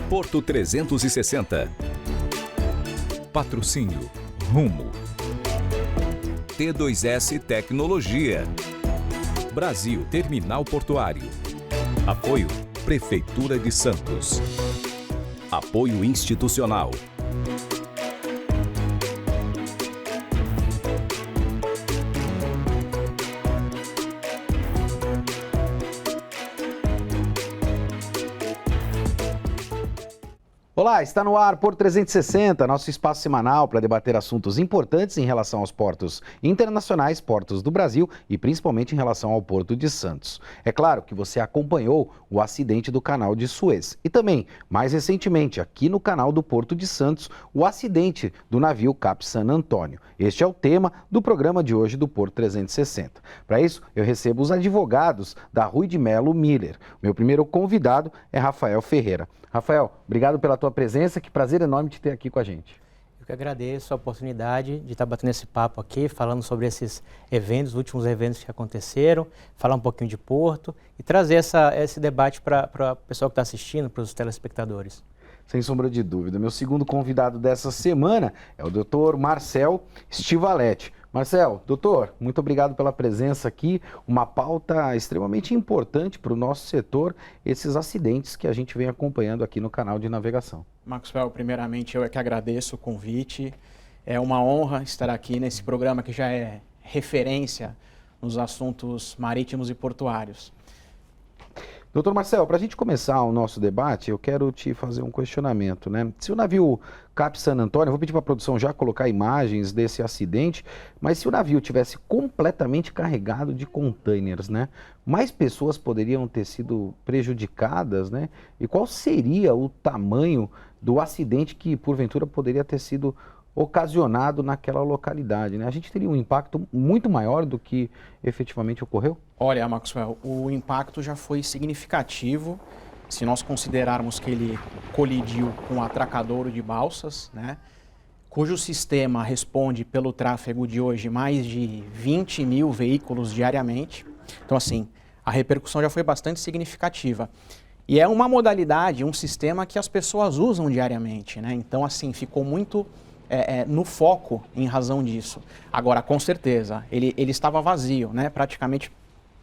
Porto 360. Patrocínio Rumo. T2S Tecnologia. Brasil Terminal Portuário. Apoio Prefeitura de Santos. Apoio institucional. Olá, está no ar Porto 360, nosso espaço semanal para debater assuntos importantes em relação aos portos internacionais, portos do Brasil e principalmente em relação ao Porto de Santos. É claro que você acompanhou o acidente do Canal de Suez e também, mais recentemente, aqui no canal do Porto de Santos, o acidente do navio Cap San Antônio. Este é o tema do programa de hoje do Porto 360. Para isso, eu recebo os advogados da Rui de Melo Miller. Meu primeiro convidado é Rafael Ferreira. Rafael, obrigado pela tua presença, que prazer enorme te ter aqui com a gente. Eu que agradeço a oportunidade de estar batendo esse papo aqui, falando sobre esses eventos, os últimos eventos que aconteceram, falar um pouquinho de Porto e trazer esse debate para o pessoal que está assistindo, para os telespectadores. Sem sombra de dúvida. Meu segundo convidado dessa semana é o Dr. Marcel Stivaletti. Marcel, doutor, muito obrigado pela presença aqui. Uma pauta extremamente importante para o nosso setor, esses acidentes que a gente vem acompanhando aqui no canal de navegação. Maxwell, primeiramente eu é que agradeço o convite. É uma honra estar aqui nesse programa que já é referência nos assuntos marítimos e portuários. Doutor Marcel, para a gente começar o nosso debate, eu quero te fazer um questionamento, né? Se o navio Cap San Antônio, eu vou pedir para a produção já colocar imagens desse acidente, mas se o navio tivesse completamente carregado de containers, né? Mais pessoas poderiam ter sido prejudicadas, né? E qual seria o tamanho do acidente que, porventura, poderia ter sido ocasionado naquela localidade, né? A gente teria um impacto muito maior do que efetivamente ocorreu? Olha, Maxwell, o impacto já foi significativo, se nós considerarmos que ele colidiu com o atracadouro de balsas, né? Cujo sistema responde pelo tráfego de hoje mais de 20 mil veículos diariamente. Então, assim, a repercussão já foi bastante significativa. E é uma modalidade, um sistema que as pessoas usam diariamente, né? Então, assim, ficou muito no foco em razão disso. Agora, com certeza, ele estava vazio, né? Praticamente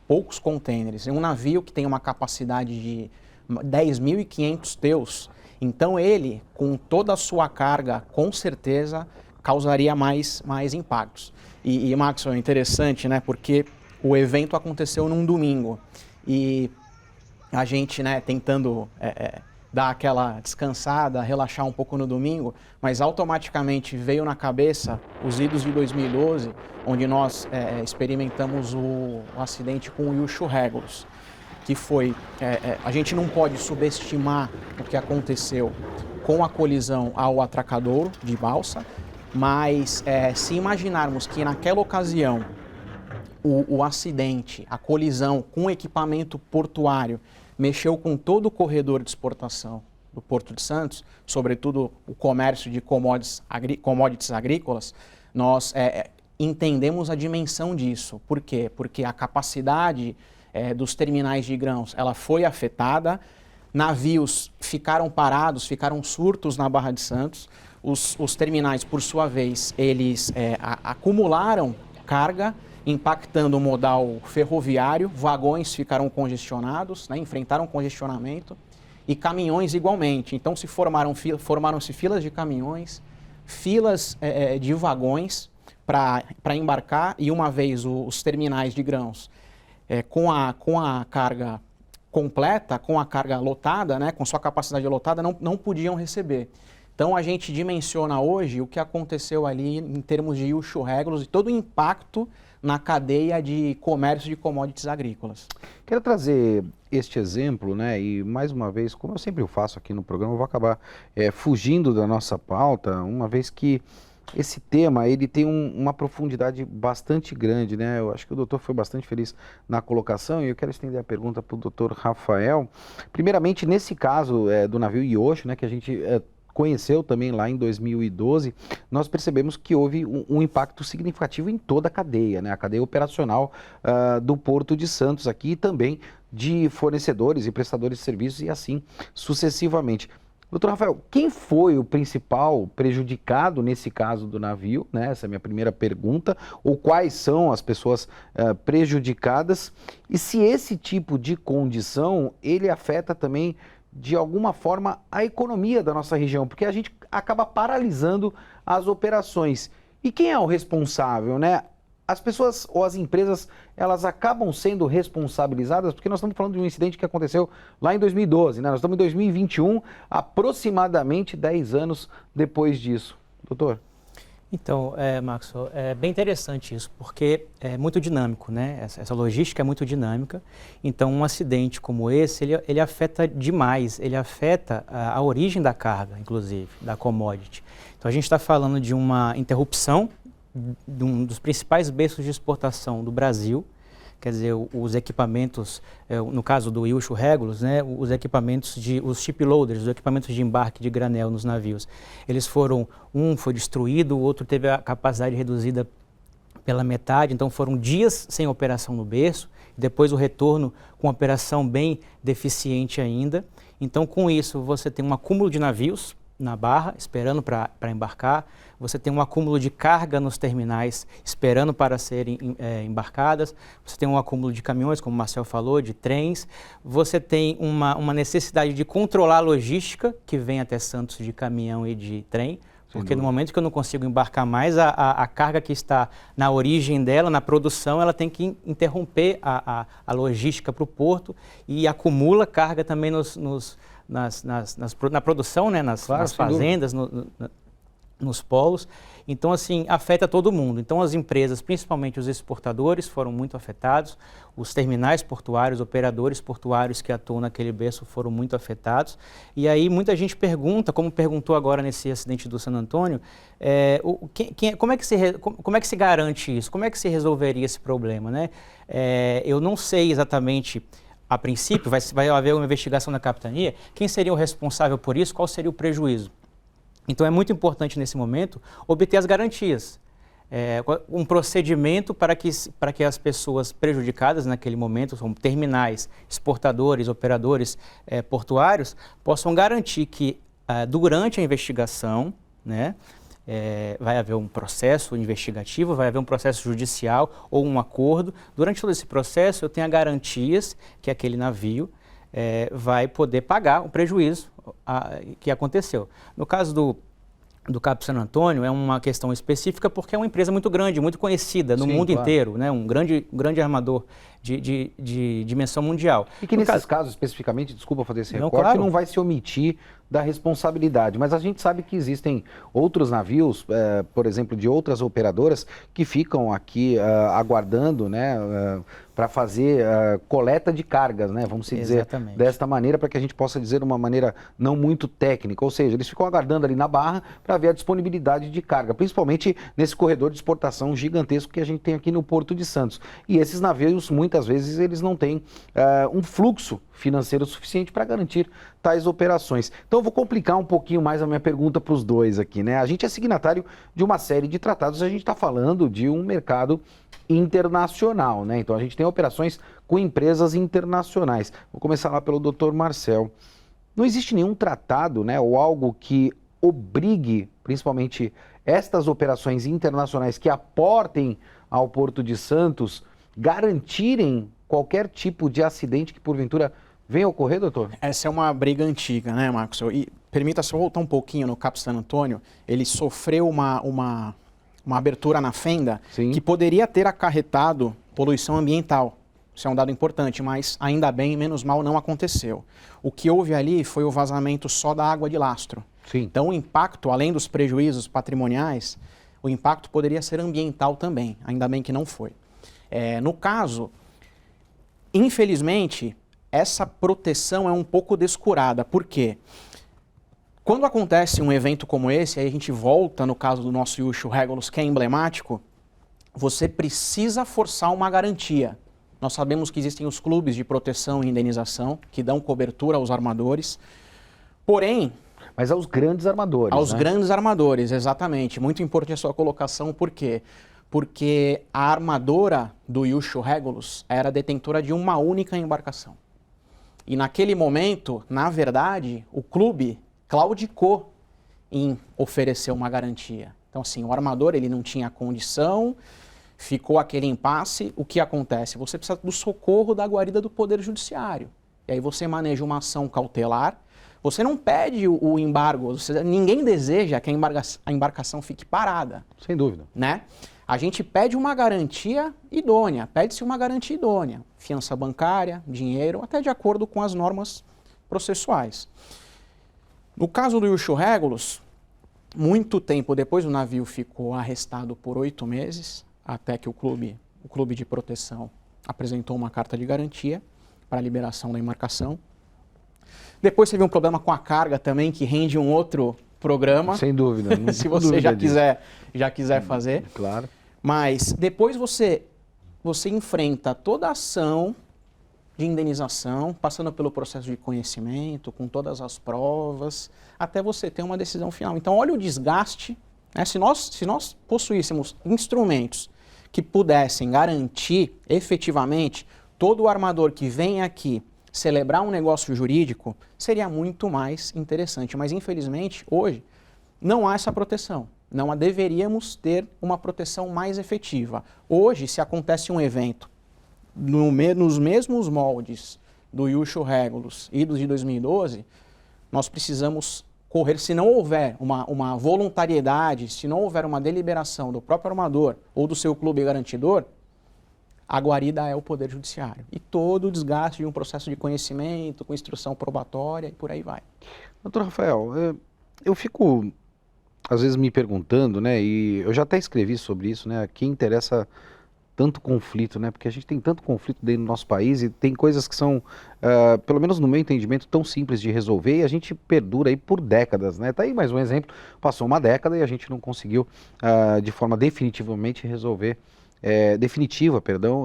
poucos containers. Um navio que tem uma capacidade de 10.500 teus, então ele, com toda a sua carga, com certeza causaria mais impactos. E Maxwell, é interessante, né? Porque o evento aconteceu num domingo e a gente, né, tentando dar aquela descansada, relaxar um pouco no domingo, mas automaticamente veio na cabeça os idos de 2012, onde nós experimentamos o acidente com o Yushu Regulus, que foi, a gente não pode subestimar o que aconteceu com a colisão ao atracadouro de balsa, mas se imaginarmos que naquela ocasião o acidente, a colisão com o equipamento portuário, mexeu com todo o corredor de exportação do Porto de Santos, sobretudo o comércio de commodities agrícolas, nós entendemos a dimensão disso. Por quê? Porque a capacidade dos terminais de grãos ela foi afetada, navios ficaram parados, ficaram surtos na Barra de Santos, os terminais, por sua vez, eles acumularam carga, impactando o modal ferroviário, vagões ficaram congestionados, né, enfrentaram congestionamento e caminhões igualmente. Então formaram-se filas de caminhões, filas de vagões para embarcar e uma vez os terminais de grãos com a carga completa, com a carga lotada, né, com sua capacidade lotada, não podiam receber. Então a gente dimensiona hoje o que aconteceu ali em termos de Yushu Regulus e todo o impacto na cadeia de comércio de commodities agrícolas. Quero trazer este exemplo, né, e mais uma vez, como eu sempre faço aqui no programa, eu vou acabar fugindo da nossa pauta, uma vez que esse tema ele tem uma profundidade bastante grande, né? Eu acho que o doutor foi bastante feliz na colocação e eu quero estender a pergunta para o doutor Rafael. Primeiramente, nesse caso do navio Yosho, né, que a gente conheceu também lá em 2012, nós percebemos que houve um impacto significativo em toda a cadeia, né? A cadeia operacional do Porto de Santos aqui e também de fornecedores e prestadores de serviços e assim sucessivamente. Doutor Rafael, quem foi o principal prejudicado nesse caso do navio, né? Essa é a minha primeira pergunta. Ou quais são as pessoas prejudicadas? E se esse tipo de condição, ele afeta também, de alguma forma, a economia da nossa região? Porque a gente acaba paralisando as operações. E quem é o responsável, né? As pessoas ou as empresas, elas acabam sendo responsabilizadas, porque nós estamos falando de um incidente que aconteceu lá em 2012, né? Nós estamos em 2021, aproximadamente 10 anos depois disso. Doutor? Então, Max, é bem interessante isso, porque é muito dinâmico, né? Essa logística é muito dinâmica. Então, um acidente como esse, ele afeta demais, ele afeta a origem da carga, inclusive, da commodity. Então, a gente está falando de uma interrupção de um dos principais berços de exportação do Brasil, quer dizer, os equipamentos, no caso do Wilshire Regulus, né, os equipamentos os shiploaders, os equipamentos de embarque de granel nos navios, eles foram, um foi destruído, o outro teve a capacidade reduzida pela metade, então foram dias sem operação no berço, depois o retorno com operação bem deficiente ainda. Então, com isso, você tem um acúmulo de navios na barra, esperando para embarcar, você tem um acúmulo de carga nos terminais, esperando para serem embarcadas, você tem um acúmulo de caminhões, como o Marcel falou, de trens, você tem uma necessidade de controlar a logística, que vem até Santos de caminhão e de trem, porque no momento que eu não consigo embarcar mais, a carga que está na origem dela, na produção, ela tem que interromper a logística para o porto e acumula carga também na produção, né, nas fazendas, nos polos. Então, assim, afeta todo mundo. Então, as empresas, principalmente os exportadores, foram muito afetados. Os terminais portuários, operadores portuários que atuam naquele berço foram muito afetados. E aí, muita gente pergunta, como perguntou agora nesse acidente do San Antônio, como é que se garante isso? Como é que se resolveria esse problema, né? Eu não sei exatamente. A princípio, vai haver uma investigação na capitania. Quem seria o responsável por isso? Qual seria o prejuízo? Então, é muito importante, nesse momento, obter as garantias. Um procedimento para que as pessoas prejudicadas naquele momento, são terminais, exportadores, operadores portuários, possam garantir que, durante a investigação, né, vai haver um processo investigativo, vai haver um processo judicial ou um acordo. Durante todo esse processo, eu tenho garantias que aquele navio vai poder pagar o prejuízo que aconteceu. No caso do Cabo San Antônio, é uma questão específica porque é uma empresa muito grande, muito conhecida no mundo inteiro, né? Um grande armador de dimensão mundial. E que nesses casos, especificamente, desculpa fazer esse recorte, não vai se omitir da responsabilidade, mas a gente sabe que existem outros navios, por exemplo, de outras operadoras, que ficam aqui aguardando, né, para fazer coleta de cargas, né, vamos dizer desta maneira, para que a gente possa dizer de uma maneira não muito técnica, ou seja, eles ficam aguardando ali na barra para ver a disponibilidade de carga, principalmente nesse corredor de exportação gigantesco que a gente tem aqui no Porto de Santos. E esses navios, muitas vezes, eles não têm um fluxo financeiro suficiente para garantir tais operações. Então eu vou complicar um pouquinho mais a minha pergunta para os dois aqui, né? A gente é signatário de uma série de tratados, a gente está falando de um mercado internacional, né? Então a gente tem operações com empresas internacionais. Vou começar lá pelo Dr. Marcel. Não existe nenhum tratado, né, ou algo que obrigue, principalmente estas operações internacionais que aportem ao Porto de Santos, garantirem qualquer tipo de acidente que porventura venha a ocorrer, doutor? Essa é uma briga antiga, né, Marcos? E permita-se voltar um pouquinho no Cabo San Antônio. Ele sofreu uma abertura na fenda que poderia ter acarretado poluição ambiental. Isso é um dado importante, mas ainda bem, menos mal, não aconteceu. O que houve ali foi o vazamento só da água de lastro. Então o impacto, além dos prejuízos patrimoniais, o impacto poderia ser ambiental também, ainda bem que não foi. No caso, infelizmente, essa proteção é um pouco descurada. Por quê? Quando acontece um evento como esse, aí a gente volta no caso do nosso Wilshire Regulus, que é emblemático, você precisa forçar uma garantia. Nós sabemos que existem os clubes de proteção e indenização, que dão cobertura aos armadores, porém... Mas aos grandes armadores, Aos grandes armadores, exatamente. Muito importante a sua colocação, por quê? Porque a armadora do Wilshire Regulus era detentora de uma única embarcação. E naquele momento, na verdade, o clube claudicou em oferecer uma garantia. Então, assim, o armador ele não tinha condição, ficou aquele impasse. O que acontece? Você precisa do socorro da guarida do Poder Judiciário. E aí você maneja uma ação cautelar. Você não pede o embargo, ninguém deseja que a embarcação fique parada. Sem dúvida. Né? A gente pede uma garantia idônea, pede-se uma garantia idônea. Fiança bancária, dinheiro, até de acordo com as normas processuais. No caso do Iushio Regulus, muito tempo depois o navio ficou arrestado por 8 meses, até que o clube de proteção apresentou uma carta de garantia para a liberação da embarcação. Depois teve um problema com a carga também, que rende um outro programa. Sem dúvida. Se você já quiser fazer. Claro. Mas depois você enfrenta toda a ação de indenização, passando pelo processo de conhecimento, com todas as provas, até você ter uma decisão final. Então, olha o desgaste. Né? Se nós possuíssemos instrumentos que pudessem garantir efetivamente todo o armador que vem aqui celebrar um negócio jurídico, seria muito mais interessante. Mas, infelizmente, hoje, não há essa proteção. Não deveríamos ter uma proteção mais efetiva. Hoje, se acontece um evento nos mesmos moldes do Iushio Regulus e dos de 2012, nós precisamos correr. Se não houver uma voluntariedade, se não houver uma deliberação do próprio armador ou do seu clube garantidor, a guarida é o Poder Judiciário. E todo o desgaste de um processo de conhecimento, com instrução probatória e por aí vai. Doutor Rafael, eu fico, às vezes, me perguntando, né, e eu já até escrevi sobre isso, né, que interessa tanto conflito, né, porque a gente tem tanto conflito dentro do nosso país e tem coisas que são, pelo menos no meu entendimento, tão simples de resolver e a gente perdura aí por décadas, né. Tá aí mais um exemplo, passou uma década e a gente não conseguiu, de forma definitiva,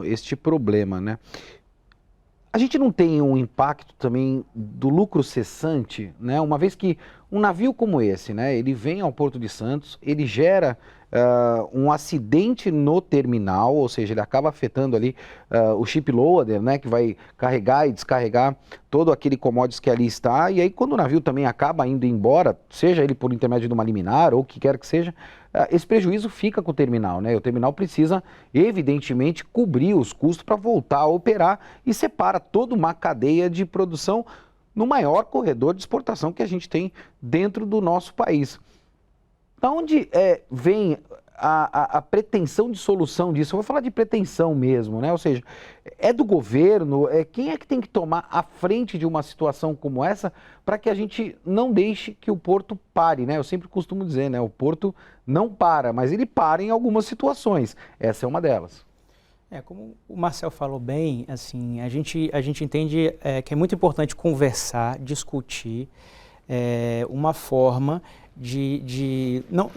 este problema, né. A gente não tem um impacto também do lucro cessante, né, uma vez que um navio como esse, né, ele vem ao Porto de Santos, ele gera um acidente no terminal, ou seja, ele acaba afetando ali o ship loader, né, que vai carregar e descarregar todo aquele commodities que ali está, e aí quando o navio também acaba indo embora, seja ele por intermédio de uma liminar ou o que quer que seja, esse prejuízo fica com o terminal, né? O terminal precisa, evidentemente, cobrir os custos para voltar a operar e separa toda uma cadeia de produção no maior corredor de exportação que a gente tem dentro do nosso país. Da onde vem a pretensão de solução disso? Eu vou falar de pretensão mesmo, né? Ou seja, é do governo? Quem é que tem que tomar a frente de uma situação como essa para que a gente não deixe que o porto pare, né? Eu sempre costumo dizer, né? O porto não para, mas ele para em algumas situações. Essa é uma delas. Como o Marcel falou bem, assim, a gente entende que é muito importante conversar, discutir uma forma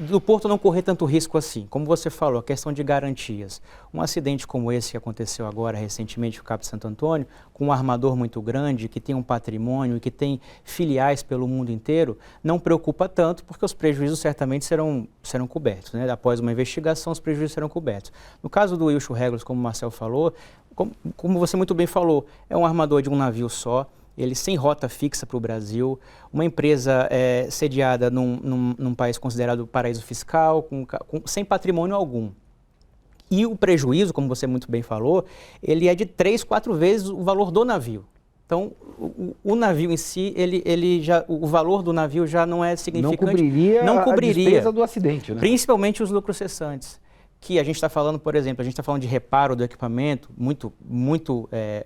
do porto não correr tanto risco assim. Como você falou, a questão de garantias. Um acidente como esse que aconteceu agora recentemente no Cabo de Santo Antônio, com um armador muito grande, que tem um patrimônio e que tem filiais pelo mundo inteiro, não preocupa tanto, porque os prejuízos certamente serão cobertos, né? Após uma investigação, os prejuízos serão cobertos. No caso do Iushio Regulus, como o Marcel falou, como você muito bem falou, é um armador de um navio só, ele sem rota fixa para o Brasil, uma empresa sediada num país considerado paraíso fiscal, sem patrimônio algum. E o prejuízo, como você muito bem falou, ele é de 3, 4 vezes o valor do navio. Então, o navio em si, o valor do navio já não é significante. Não cobriria a despesa do acidente, né? Principalmente os lucros cessantes. Que a gente está falando, por exemplo, a gente está falando de reparo do equipamento,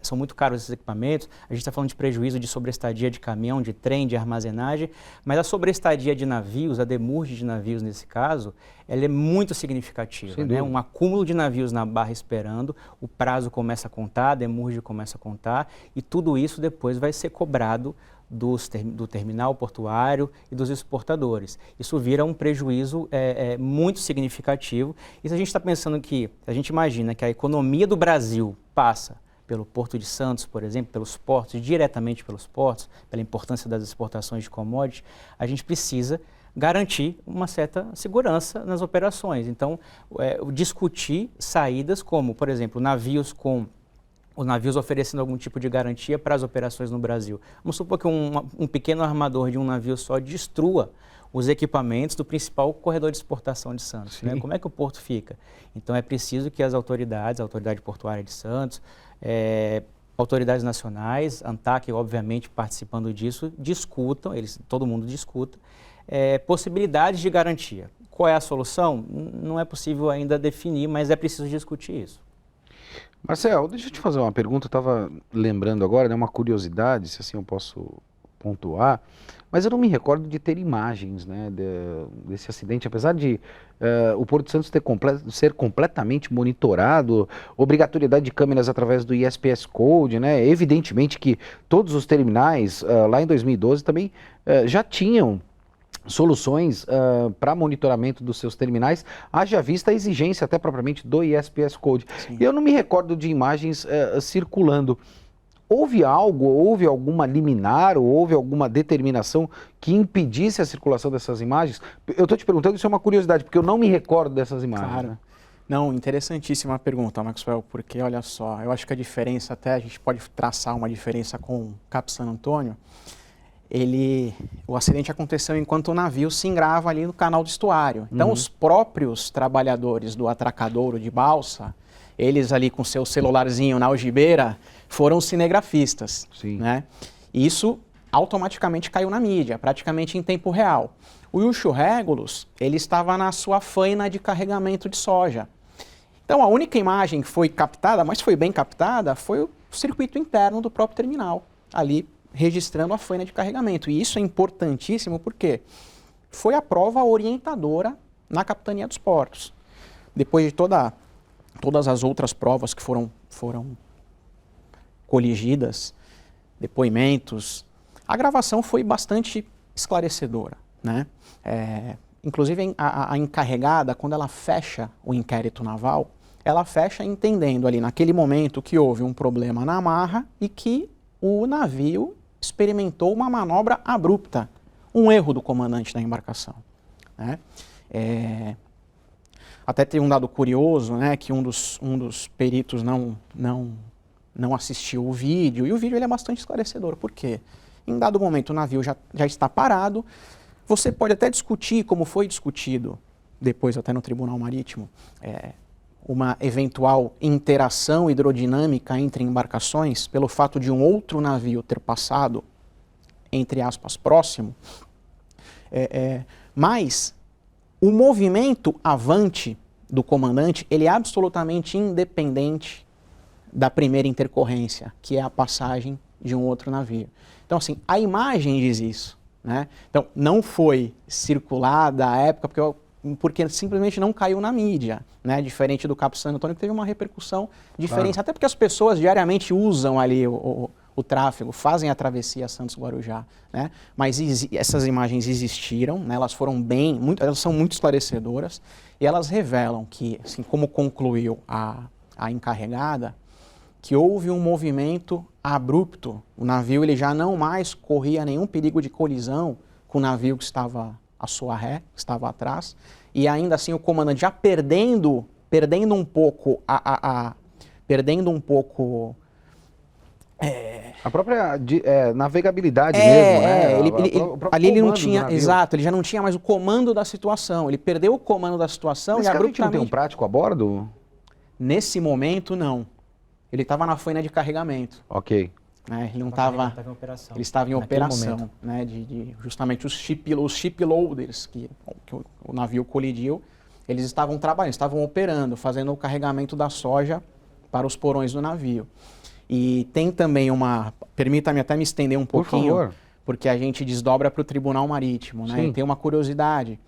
são muito caros esses equipamentos, a gente está falando de prejuízo de sobreestadia de caminhão, de trem, de armazenagem, mas a sobreestadia de navios, a demurge de navios nesse caso, ela é muito significativa, né? Um acúmulo de navios na barra esperando, o prazo começa a contar, a demurge começa a contar, e tudo isso depois vai ser cobrado do terminal portuário e dos exportadores. Isso vira um prejuízo muito significativo. E se a gente está pensando a gente imagina que a economia do Brasil passa pelo Porto de Santos, por exemplo, pelos portos, diretamente pelos portos, pela importância das exportações de commodities, a gente precisa garantir uma certa segurança nas operações. Então, discutir saídas como, por exemplo, navios com os navios oferecendo algum tipo de garantia para as operações no Brasil. Vamos supor que um pequeno armador de um navio só destrua os equipamentos do principal corredor de exportação de Santos, né? Como é que o porto fica? Então é preciso que as autoridades, a Autoridade Portuária de Santos, autoridades nacionais, ANTAC, obviamente, participando disso, discutam, todo mundo discuta, possibilidades de garantia. Qual é a solução? Não é possível ainda definir, mas é preciso discutir isso. Marcel, deixa eu te fazer uma pergunta, eu estava lembrando agora, né, uma curiosidade, se assim eu posso pontuar, mas eu não me recordo de ter imagens, né, desse acidente, apesar de o Porto de Santos ser completamente monitorado, obrigatoriedade de câmeras através do ISPS Code, né, evidentemente que todos os terminais lá em 2012 também já tinham soluções para monitoramento dos seus terminais, haja vista a exigência até propriamente do ISPS Code. Sim. Eu não me recordo de imagens circulando. Houve alguma liminar ou houve alguma determinação que impedisse a circulação dessas imagens? Eu estou te perguntando, isso é uma curiosidade, porque eu não me recordo dessas imagens. Claro. Né? Não, interessantíssima pergunta, Maxwell, porque olha só, eu acho que a diferença, até a gente pode traçar uma diferença com o Cap San Antônio. O acidente aconteceu enquanto o navio se engrava ali no canal do estuário. Então, os próprios trabalhadores do atracadouro de balsa, eles ali com seu celularzinho na algibeira, foram cinegrafistas. Sim. Né? E isso automaticamente caiu na mídia, praticamente em tempo real. O Yusho Regulus, ele estava na sua faina de carregamento de soja. Então, a única imagem que foi captada, mas foi bem captada, foi o circuito interno do próprio terminal, ali registrando a faina de carregamento. E isso é importantíssimo porque foi a prova orientadora na Capitania dos Portos. Depois de todas as outras provas que foram coligidas, depoimentos, a gravação foi bastante esclarecedora, né? Inclusive a encarregada, quando ela fecha o inquérito naval, ela fecha entendendo ali naquele momento que houve um problema na amarra e que o navio experimentou uma manobra abrupta, um erro do comandante da embarcação. Né? Até tem um dado curioso, né, que um dos peritos não assistiu o vídeo, e o vídeo ele é bastante esclarecedor. Por quê? Em dado momento o navio já está parado, você pode até discutir, como foi discutido depois até no Tribunal Marítimo, uma eventual interação hidrodinâmica entre embarcações pelo fato de um outro navio ter passado, entre aspas, próximo, mas o movimento avante do comandante, ele é absolutamente independente da primeira intercorrência, que é a passagem de um outro navio. Então, assim, a imagem diz isso, né? Então, não foi circulada à época, porque simplesmente não caiu na mídia, né? Diferente do Cap San Antônio, que teve uma repercussão diferente, até porque as pessoas diariamente usam ali o tráfego, fazem a travessia Santos-Guarujá, né? Mas essas imagens existiram, né? Elas são muito esclarecedoras e elas revelam que, assim como concluiu a encarregada, que houve um movimento abrupto, o navio ele já não mais corria nenhum perigo de colisão com o navio que estava a sua ré, que estava atrás, e ainda assim o comandante já perdendo um pouco a própria navegabilidade mesmo, né? Ali ele não tinha, exato, ele já não tinha mais o comando da situação, ele perdeu o comando da situação. Mas e abruptamente não tem um prático a bordo? Nesse momento, não. Ele estava na faina de carregamento. Ok. Né? Ele não estava em operação. Ele estava em operação, né? Justamente os ship loaders que o navio colidiu, eles estavam trabalhando, estavam operando, fazendo o carregamento da soja para os porões do navio. E tem também permita-me até me estender um pouquinho, por favor, porque a gente desdobra para o Tribunal Marítimo, né? E tem uma curiosidade,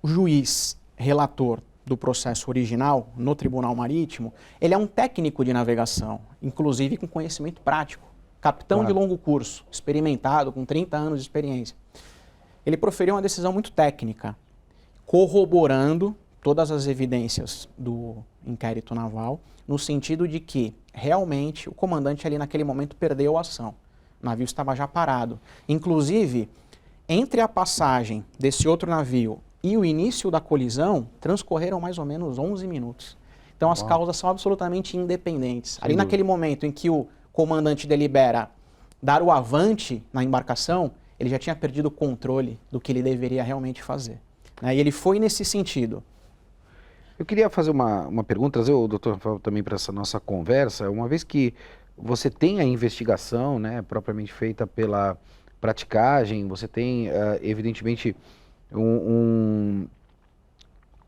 o juiz relator do processo original no Tribunal Marítimo, ele é um técnico de navegação, inclusive com conhecimento prático, capitão de longo curso, experimentado, com 30 anos de experiência. Ele proferiu uma decisão muito técnica, corroborando todas as evidências do inquérito naval, no sentido de que, realmente, o comandante ali naquele momento perdeu a ação. O navio estava já parado. Inclusive, entre a passagem desse outro navio e o início da colisão, transcorreram mais ou menos 11 minutos. Então as causas são absolutamente independentes. Ali dúvida. naquele momento em que o comandante delibera dar o avante na embarcação, ele já tinha perdido o controle do que ele deveria realmente fazer, né? E ele foi nesse sentido. Eu queria fazer uma pergunta, trazer o doutor Rafael também para essa nossa conversa. Uma vez que você tem a investigação, né, propriamente feita pela praticagem, você tem, evidentemente,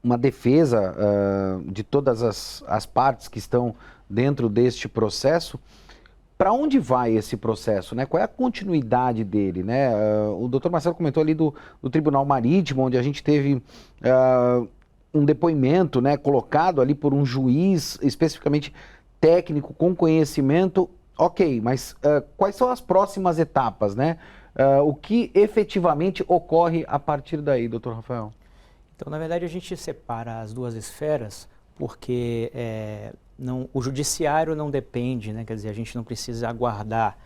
uma defesa de todas as partes que estão dentro deste processo. Para onde vai esse processo, né? Qual é a continuidade dele, né? O doutor Marcelo comentou ali do Tribunal Marítimo, onde a gente teve um depoimento, né, colocado ali por um juiz especificamente técnico, com conhecimento. Ok, mas quais são as próximas etapas, né? O que efetivamente ocorre a partir daí, doutor Rafael? Então, na verdade, a gente separa as duas esferas porque o judiciário não depende, né? Quer dizer, a gente não precisa aguardar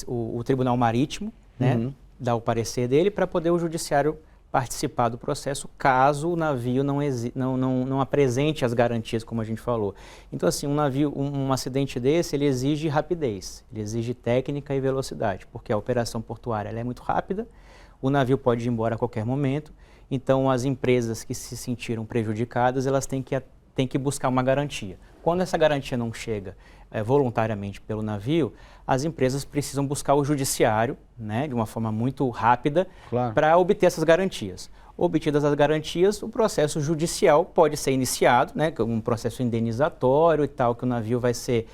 o Tribunal Marítimo, né, dar o parecer dele para poder o judiciário participar do processo caso o navio não apresente as garantias, como a gente falou. Então, assim, um acidente desse, ele exige rapidez, ele exige técnica e velocidade, porque a operação portuária ela é muito rápida, o navio pode ir embora a qualquer momento, então as empresas que se sentiram prejudicadas, elas têm que buscar uma garantia. Quando essa garantia não chega voluntariamente pelo navio, as empresas precisam buscar o judiciário, né, de uma forma muito rápida, Claro, para obter essas garantias. Obtidas as garantias, o processo judicial pode ser iniciado, né, um processo indenizatório e tal, que o navio vai se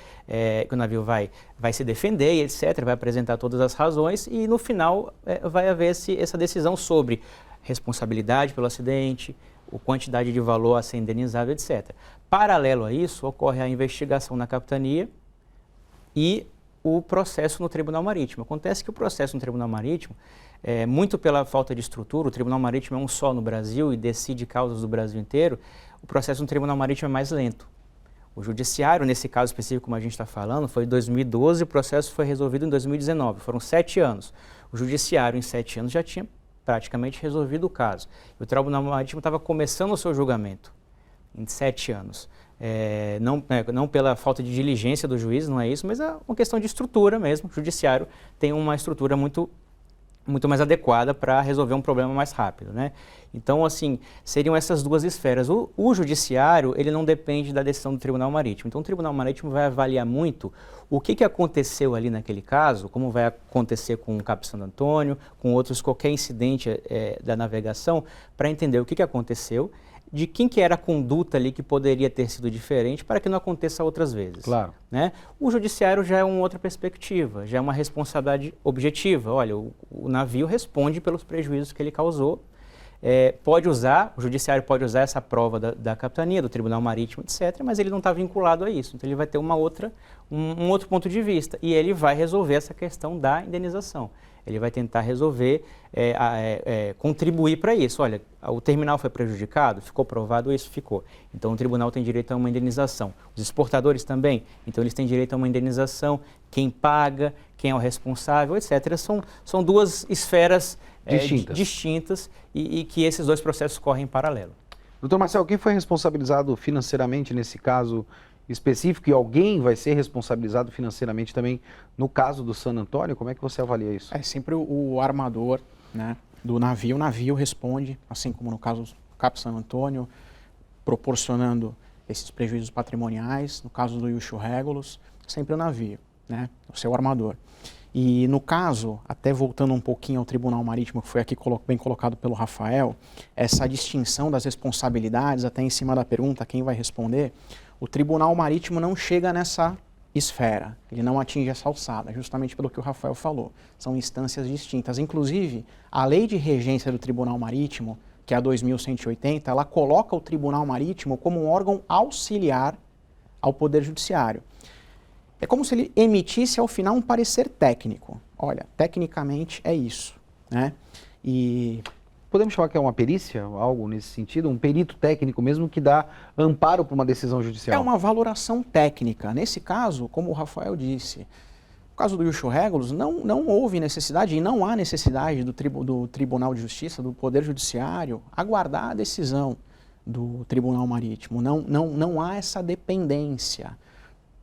defender, e etc., vai apresentar todas as razões e no final vai haver essa decisão sobre responsabilidade pelo acidente, a quantidade de valor a ser indenizado, etc. Paralelo a isso, ocorre a investigação na capitania e o processo no Tribunal Marítimo. Acontece que o processo no Tribunal Marítimo, muito pela falta de estrutura, o Tribunal Marítimo é um só no Brasil e decide causas do Brasil inteiro, o processo no Tribunal Marítimo é mais lento. O judiciário, nesse caso específico como a gente está falando, foi em 2012, o processo foi resolvido em 2019, foram 7 anos. O judiciário em 7 anos já tinha praticamente resolvido o caso. O Tribunal Marítimo estava começando o seu julgamento em 7 anos. Não pela falta de diligência do juiz, não é isso, mas é uma questão de estrutura mesmo. O judiciário tem uma estrutura muito mais adequada para resolver um problema mais rápido, né? Então, assim, seriam essas duas esferas. O judiciário, ele não depende da decisão do Tribunal Marítimo. Então, o Tribunal Marítimo vai avaliar muito o que aconteceu ali naquele caso, como vai acontecer com o Cap Santo Antônio, com outros, qualquer incidente da navegação, para entender o que aconteceu, de quem que era a conduta ali que poderia ter sido diferente para que não aconteça outras vezes. claro. Né? O judiciário já é uma outra perspectiva, já é uma responsabilidade objetiva. Olha, o navio responde pelos prejuízos que ele causou. O judiciário pode usar essa prova da capitania, do Tribunal Marítimo, etc., mas ele não está vinculado a isso. Então ele vai ter um outro ponto de vista e ele vai resolver essa questão da indenização. Ele vai tentar resolver, contribuir para isso. Olha, o terminal foi prejudicado? Ficou provado isso? Ficou. Então o tribunal tem direito a uma indenização. Os exportadores também, então eles têm direito a uma indenização. Quem paga, quem é o responsável, etc. São duas esferas distintas e que esses dois processos correm em paralelo. Doutor Marcelo, quem foi responsabilizado financeiramente nesse caso específico e alguém vai ser responsabilizado financeiramente também no caso do San Antônio? Como é que você avalia isso? É sempre o armador, né, do navio. O navio responde, assim como no caso do Cap San Antônio, proporcionando esses prejuízos patrimoniais. No caso do Iucho Regulus, sempre o navio, né, o seu armador. E no caso, até voltando um pouquinho ao Tribunal Marítimo, que foi aqui bem colocado pelo Rafael, essa distinção das responsabilidades, até em cima da pergunta, quem vai responder, o Tribunal Marítimo não chega nessa esfera, ele não atinge essa alçada, justamente pelo que o Rafael falou. São instâncias distintas. Inclusive, a lei de regência do Tribunal Marítimo, que é a 2180, ela coloca o Tribunal Marítimo como um órgão auxiliar ao Poder Judiciário. É como se ele emitisse ao final um parecer técnico. Olha, tecnicamente é isso, né? E podemos chamar que é uma perícia, algo nesse sentido? Um perito técnico mesmo que dá amparo para uma decisão judicial? É uma valoração técnica. Nesse caso, como o Rafael disse, no caso do Iucho Regulus, não houve necessidade e não há necessidade do Tribunal de Justiça, do Poder Judiciário, aguardar a decisão do Tribunal Marítimo. Não há essa dependência.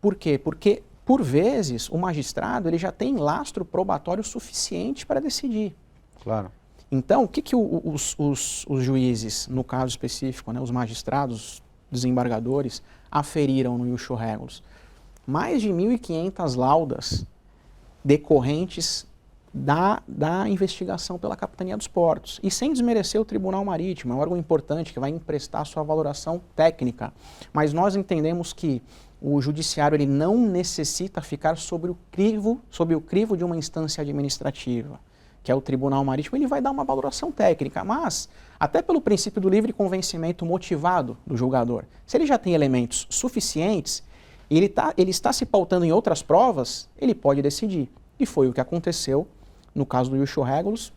Por quê? Porque, por vezes, o magistrado ele já tem lastro probatório suficiente para decidir. Claro. Então, o que os juízes, no caso específico, né, os magistrados, desembargadores, aferiram no ius regulus? Mais de 1.500 laudas decorrentes da investigação pela Capitania dos Portos. E sem desmerecer o Tribunal Marítimo, é um órgão importante que vai emprestar sua valoração técnica. Mas nós entendemos que o judiciário ele não necessita ficar sob o crivo de uma instância administrativa, que é o Tribunal Marítimo. Ele vai dar uma valoração técnica, mas até pelo princípio do livre convencimento motivado do julgador, se ele já tem elementos suficientes e ele está se pautando em outras provas, ele pode decidir. E foi o que aconteceu no caso do ius regulus,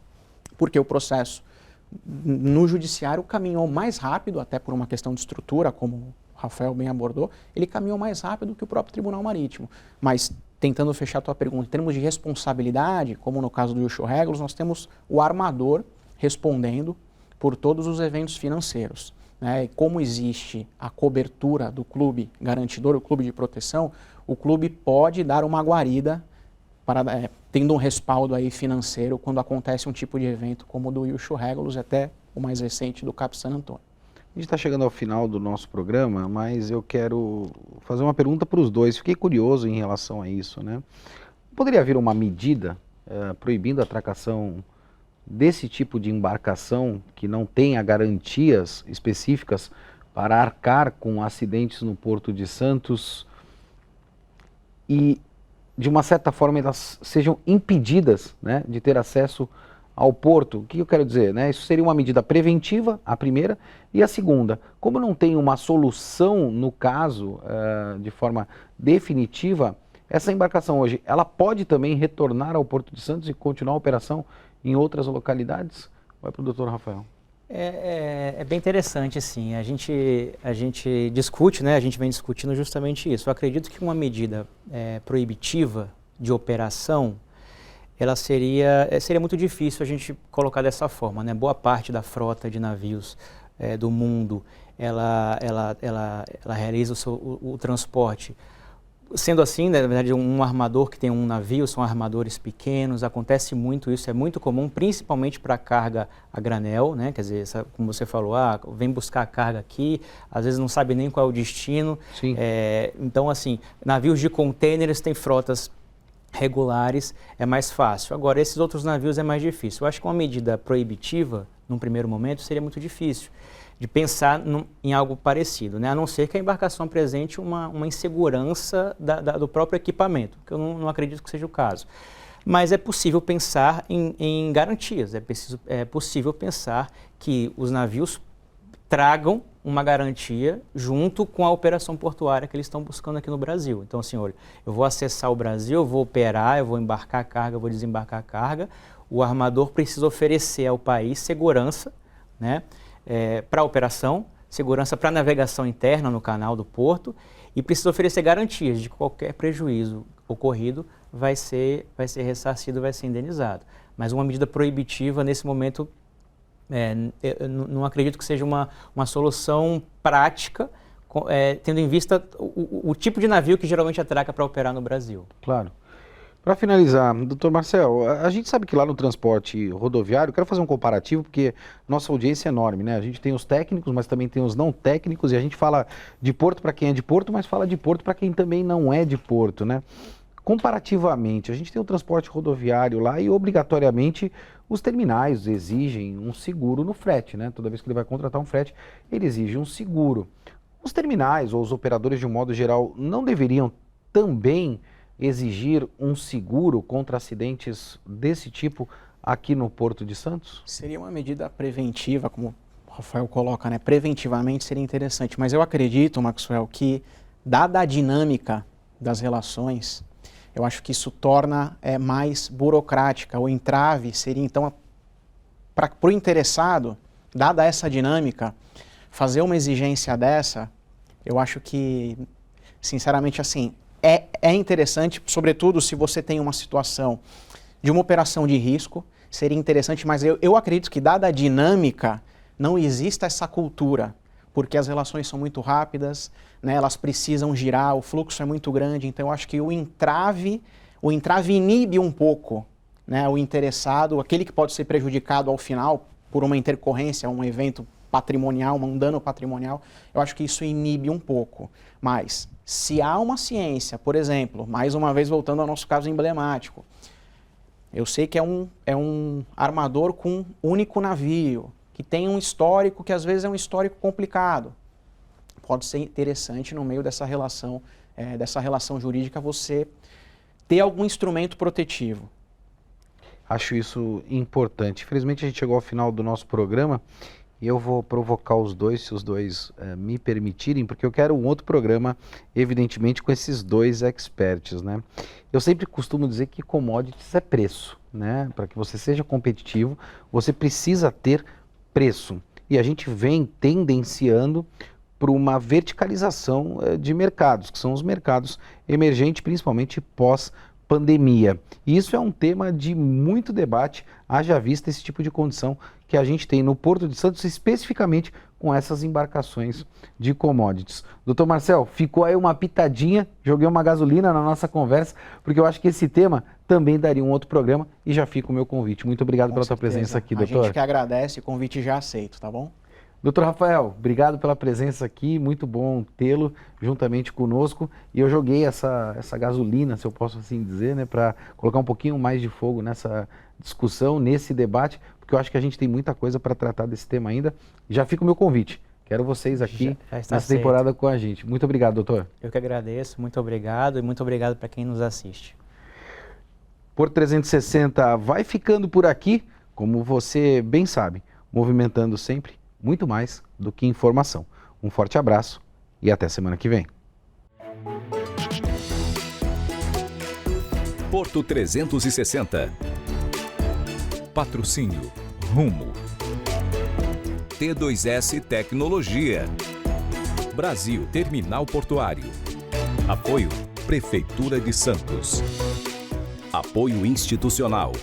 porque o processo no judiciário caminhou mais rápido, até por uma questão de estrutura, como o Rafael bem abordou, ele caminhou mais rápido que o próprio Tribunal Marítimo. Mas, tentando fechar a tua pergunta, em termos de responsabilidade, como no caso do ius regulus, nós temos o armador respondendo por todos os eventos financeiros. Né? E como existe a cobertura do clube garantidor, o clube de proteção, o clube pode dar uma guarida tendo um respaldo aí financeiro quando acontece um tipo de evento como o do ius regulus, até o mais recente do Cap San Antônio. A gente está chegando ao final do nosso programa, mas eu quero fazer uma pergunta para os dois. Fiquei curioso em relação a isso, né? Poderia haver uma medida proibindo a atracação desse tipo de embarcação que não tenha garantias específicas para arcar com acidentes no Porto de Santos e, de uma certa forma, elas sejam impedidas, né, de ter acesso ao porto? O que eu quero dizer, né? Isso seria uma medida preventiva, a primeira, e a segunda, como não tem uma solução no caso, de forma definitiva, essa embarcação hoje, ela pode também retornar ao Porto de Santos e continuar a operação em outras localidades? Vai para o doutor Rafael. É bem interessante, sim. A gente discute, né? A gente vem discutindo justamente isso. Eu acredito que uma medida proibitiva de operação, ela seria muito difícil a gente colocar dessa forma, né? Boa parte da frota de navios do mundo, ela realiza o transporte. Sendo assim, na verdade, um armador que tem um navio, são armadores pequenos, acontece muito isso, é muito comum, principalmente para carga a granel, né? Quer dizer, como você falou, vem buscar a carga aqui, às vezes não sabe nem qual é o destino. Sim. Então, assim, navios de contêineres têm frotas regulares, é mais fácil. Agora, esses outros navios é mais difícil. Eu acho que uma medida proibitiva, num primeiro momento, seria muito difícil de pensar em algo parecido, né? A não ser que a embarcação apresente uma insegurança do próprio equipamento, que eu não acredito que seja o caso. Mas é possível pensar em garantias, é possível pensar que os navios tragam uma garantia junto com a operação portuária que eles estão buscando aqui no Brasil. Então, assim, olha, eu vou acessar o Brasil, eu vou operar, eu vou embarcar a carga, eu vou desembarcar a carga, o armador precisa oferecer ao país segurança, né? Para a operação, segurança para a navegação interna no canal do porto e precisa oferecer garantias de que qualquer prejuízo ocorrido vai ser ressarcido, vai ser indenizado. Mas uma medida proibitiva, nesse momento, eu não acredito que seja uma solução prática, tendo em vista o tipo de navio que geralmente atraca para operar no Brasil. Claro. Para finalizar, doutor Marcel, a gente sabe que lá no transporte rodoviário, quero fazer um comparativo porque nossa audiência é enorme, né? A gente tem os técnicos, mas também tem os não técnicos e a gente fala de porto para quem é de porto, mas fala de porto para quem também não é de porto, né? Comparativamente, a gente tem o transporte rodoviário lá e obrigatoriamente os terminais exigem um seguro no frete, né? Toda vez que ele vai contratar um frete, ele exige um seguro. Os terminais ou os operadores de um modo geral não deveriam também exigir um seguro contra acidentes desse tipo aqui no Porto de Santos? Seria uma medida preventiva, como o Rafael coloca, né? Preventivamente seria interessante, mas eu acredito, Maxwell, que dada a dinâmica das relações, eu acho que isso torna mais burocrática. O entrave seria, então, para o interessado, dada essa dinâmica, fazer uma exigência dessa, eu acho que, sinceramente, assim, é interessante, sobretudo se você tem uma situação de uma operação de risco, seria interessante, mas eu acredito que, dada a dinâmica, não exista essa cultura. porque as relações são muito rápidas, né, elas precisam girar, o fluxo é muito grande, então eu acho que o entrave inibe um pouco, né, o interessado, aquele que pode ser prejudicado ao final por uma intercorrência, um evento patrimonial, um dano patrimonial, eu acho que isso inibe um pouco. Mas se há uma ciência, por exemplo, mais uma vez voltando ao nosso caso emblemático, eu sei que é um armador com único navio, que tem um histórico que às vezes é um histórico complicado. Pode ser interessante no meio dessa relação jurídica você ter algum instrumento protetivo. Acho isso importante. Infelizmente a gente chegou ao final do nosso programa e eu vou provocar os dois, se os dois me permitirem, porque eu quero um outro programa, evidentemente, com esses dois experts, né? Eu sempre costumo dizer que commodities é preço, né? Para que você seja competitivo, você precisa ter preço. E a gente vem tendenciando para uma verticalização de mercados, que são os mercados emergentes, principalmente pós-pandemia. E isso é um tema de muito debate, haja vista esse tipo de condição que a gente tem no Porto de Santos, especificamente com essas embarcações de commodities. Doutor Marcel, ficou aí uma pitadinha, joguei uma gasolina na nossa conversa, porque eu acho que esse tema também daria um outro programa e já fica o meu convite. Muito obrigado pela sua presença aqui, doutor. A gente que agradece, o convite já aceito, tá bom? Doutor Rafael, obrigado pela presença aqui, muito bom tê-lo juntamente conosco. E eu joguei essa gasolina, se eu posso assim dizer, né, para colocar um pouquinho mais de fogo nessa discussão, nesse debate, porque eu acho que a gente tem muita coisa para tratar desse tema ainda. Já fica o meu convite. Quero vocês aqui nessa temporada com a gente. Muito obrigado, doutor. Eu que agradeço, muito obrigado e muito obrigado para quem nos assiste. Porto 360 vai ficando por aqui, como você bem sabe, movimentando sempre muito mais do que informação. Um forte abraço e até semana que vem. Porto 360. Patrocínio Rumo. T2S Tecnologia. Brasil Terminal Portuário. Apoio Prefeitura de Santos. Apoio institucional.